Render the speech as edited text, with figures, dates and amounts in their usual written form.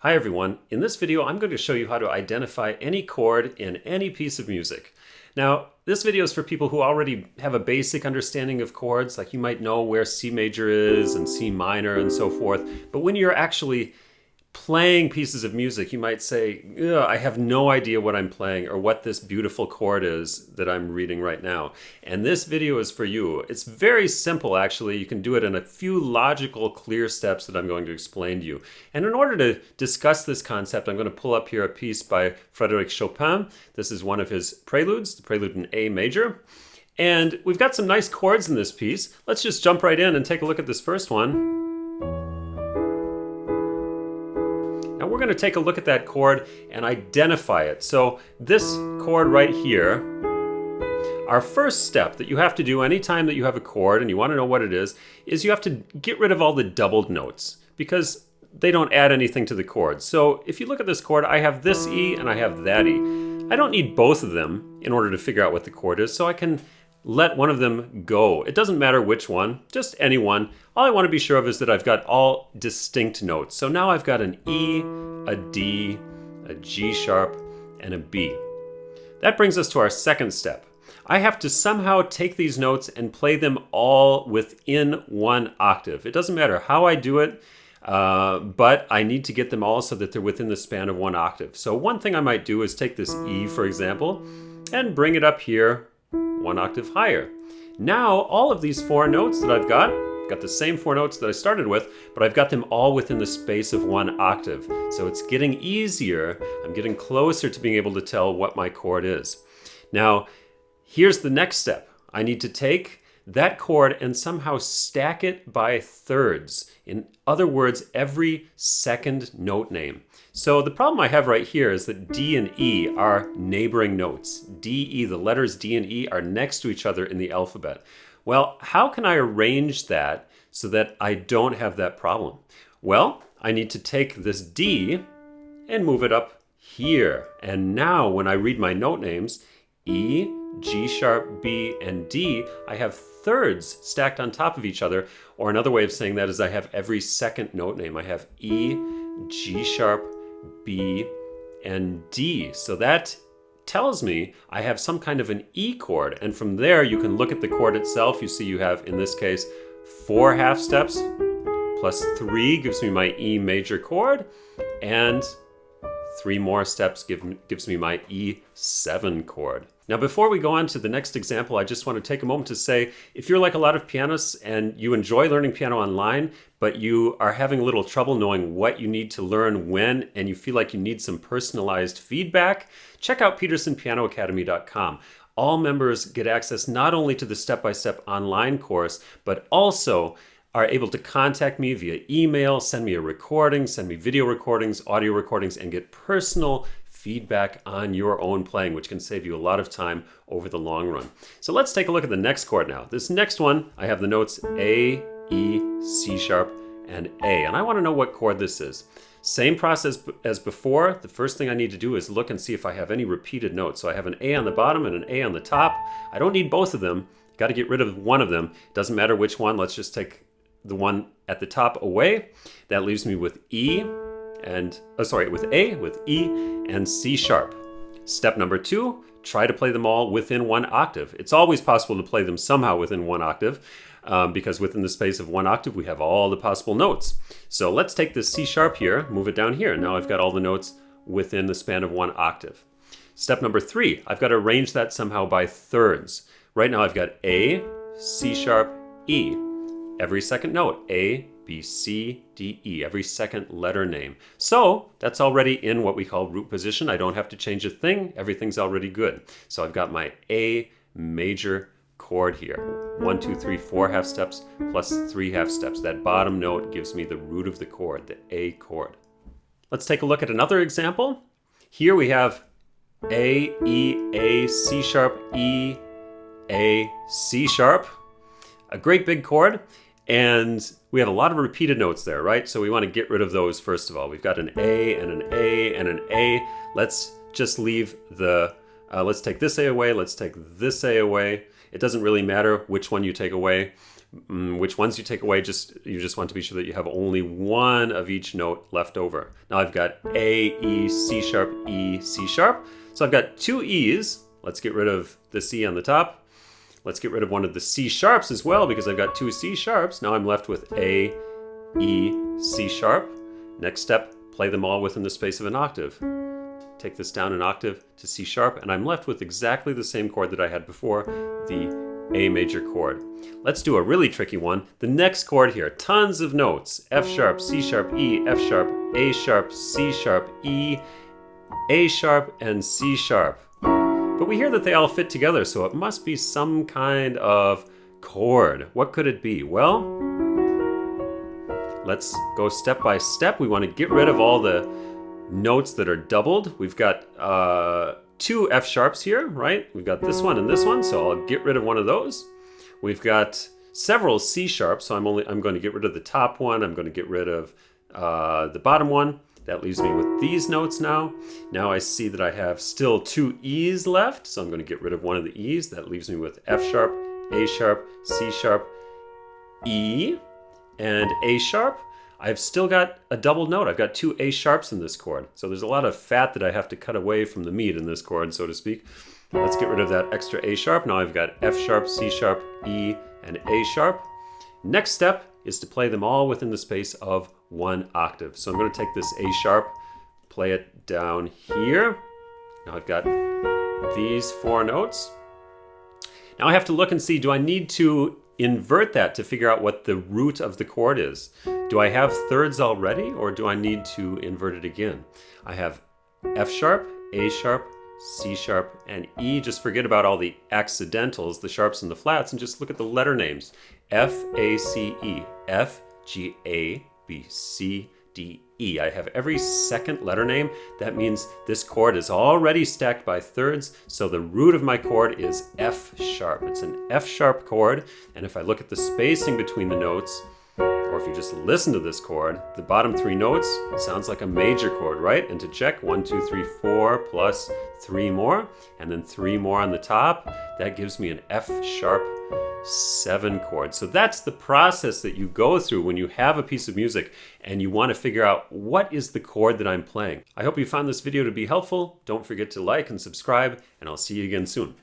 Hi everyone, in this video I'm going to show you how to identify any chord in any piece of music. Now this video is for people who already have a basic understanding of chords, like you might know where C major is and C minor and so forth, but when you're actually playing pieces of music you might say, I have no idea what I'm playing or what this beautiful chord is that I'm reading right now. And this video is for you. It's very simple actually. You can do it in a few logical, clear steps that I'm going to explain to you. And in order to discuss this concept, I'm going to pull up here a piece by Frédéric Chopin. This is one of his preludes, the prelude in A major. And we've got some nice chords in this piece. Let's just jump right in and take a look at this first one. Now we're going to take a look at that chord and identify it. So this chord right here, our first step that you have to do anytime that you have a chord and you want to know what it is you have to get rid of all the doubled notes because they don't add anything to the chord. So if you look at this chord, I have this E and I have that E. I don't need both of them in order to figure out what the chord is, so I can let one of them go. It doesn't matter which one, just any one. All I want to be sure of is that I've got all distinct notes. So now I've got an E, a D, a G sharp, and a B. That brings us to our second step. I have to somehow take these notes and play them all within one octave. It doesn't matter how I do it, but I need to get them all so that they're within the span of one octave. So one thing I might do is take this E, for example, and bring it up here one octave higher. Now all of these four notes that I've got the same four notes that I started with, but I've got them all within the space of one octave. So it's getting easier. I'm getting closer to being able to tell what my chord is. Now, here's the next step. I need to take that chord and somehow stack it by thirds. In other words, every second note name. So the problem I have right here is that D and E are neighboring notes. D, E, the letters D and E are next to each other in the alphabet. Well, how can I arrange that so that I don't have that problem? Well, I need to take this D and move it up here. And now when I read my note names, E, G sharp, B, and D, I have thirds stacked on top of each other. Or another way of saying that is I have every second note name. I have E, G sharp, B, and D. So that tells me I have some kind of an E chord. And from there you can look at the chord itself. You see you have, in this case, 4 half steps plus 3 gives me my E major chord, and 3 more steps gives me my E7 chord. Now before we go on to the next example, I just want to take a moment to say, if you're like a lot of pianists and you enjoy learning piano online, but you are having a little trouble knowing what you need to learn when, and you feel like you need some personalized feedback, check out petersonpianoacademy.com. All members get access not only to the step-by-step online course, but also are able to contact me via email, send me a recording, send me video recordings, audio recordings, and get personal feedback on your own playing, which can save you a lot of time over the long run. So let's take a look at the next chord now. This next one, I have the notes A, E, C sharp, and A, and I want to know what chord this is. Same process as before. The first thing I need to do is look and see if I have any repeated notes. So I have an A on the bottom and an A on the top. I don't need both of them. Got to get rid of one of them. Doesn't matter which one. Let's just take the one at the top away. That leaves me with E and, with A, with E, and C sharp. Step number 2, try to play them all within one octave. It's always possible to play them somehow within one octave, because within the space of one octave we have all the possible notes. So let's take this C sharp here, move it down here. Now I've got all the notes within the span of one octave. Step number 3, I've got to arrange that somehow by thirds. Right now I've got A, C sharp, E. Every second note, A, B, C, D, E, every second letter name. So that's already in what we call root position. I don't have to change a thing. Everything's already good. So I've got my A major chord here. 1, 2, 3, 4 half steps plus 3 half steps. That bottom note gives me the root of the chord, the A chord. Let's take a look at another example. Here we have A, E, A, C sharp, E, A, C sharp. A great big chord. And we have a lot of repeated notes there, right? So we want to get rid of those first of all. We've got an A and an A and an A. Let's just leave the, let's take this A away. Let's take this A away. It doesn't really matter which one you take away. which ones you take away, you just want to be sure that you have only one of each note left over. Now I've got A, E, C sharp, E, C sharp. So I've got two E's. Let's get rid of the C on the top. Let's get rid of one of the C sharps as well because I've got two C sharps. Now I'm left with A, E, C sharp. Next step, play them all within the space of an octave. Take this down an octave to C sharp, and I'm left with exactly the same chord that I had before, the A major chord. Let's do a really tricky one. The next chord here, tons of notes. F sharp, C sharp, E, F sharp, A sharp, C sharp, E, A sharp, and C sharp. But we hear that they all fit together, so it must be some kind of chord. What could it be? Well, let's go step by step. We want to get rid of all the notes that are doubled. We've got two F sharps here, right? We've got this one and this one, so I'll get rid of one of those. We've got several C sharps, so I'm going to get rid of the top one. I'm going to get rid of the bottom one. That leaves me with these notes now. Now I see that I have still two E's left, so I'm going to get rid of one of the E's. That leaves me with F sharp, A sharp, C sharp, E, and A sharp. I've still got a double note. I've got two A sharps in this chord. So there's a lot of fat that I have to cut away from the meat in this chord, so to speak. Let's get rid of that extra A sharp. Now I've got F sharp, C sharp, E, and A sharp. Next step is to play them all within the space of one octave. So I'm going to take this A sharp, play it down here. Now I've got these four notes. Now I have to look and see, do I need to invert that to figure out what the root of the chord is? Do I have thirds already, or do I need to invert it again? I have F sharp, A sharp, C sharp, and E. Just forget about all the accidentals, the sharps and the flats, and just look at the letter names. F, A, C, E. F, G, A, B, C, D, E. I have every second letter name. That means this chord is already stacked by thirds, so the root of my chord is F sharp. It's an F sharp chord, and if I look at the spacing between the notes, or if you just listen to this chord, the bottom three notes sounds like a major chord, right? And to check, 1, 2, 3, 4 plus 3 more, and then 3 more on the top, that gives me an F sharp 7 chord. So that's the process that you go through when you have a piece of music and you want to figure out what is the chord that I'm playing. I hope you found this video to be helpful. Don't forget to like and subscribe, and I'll see you again soon.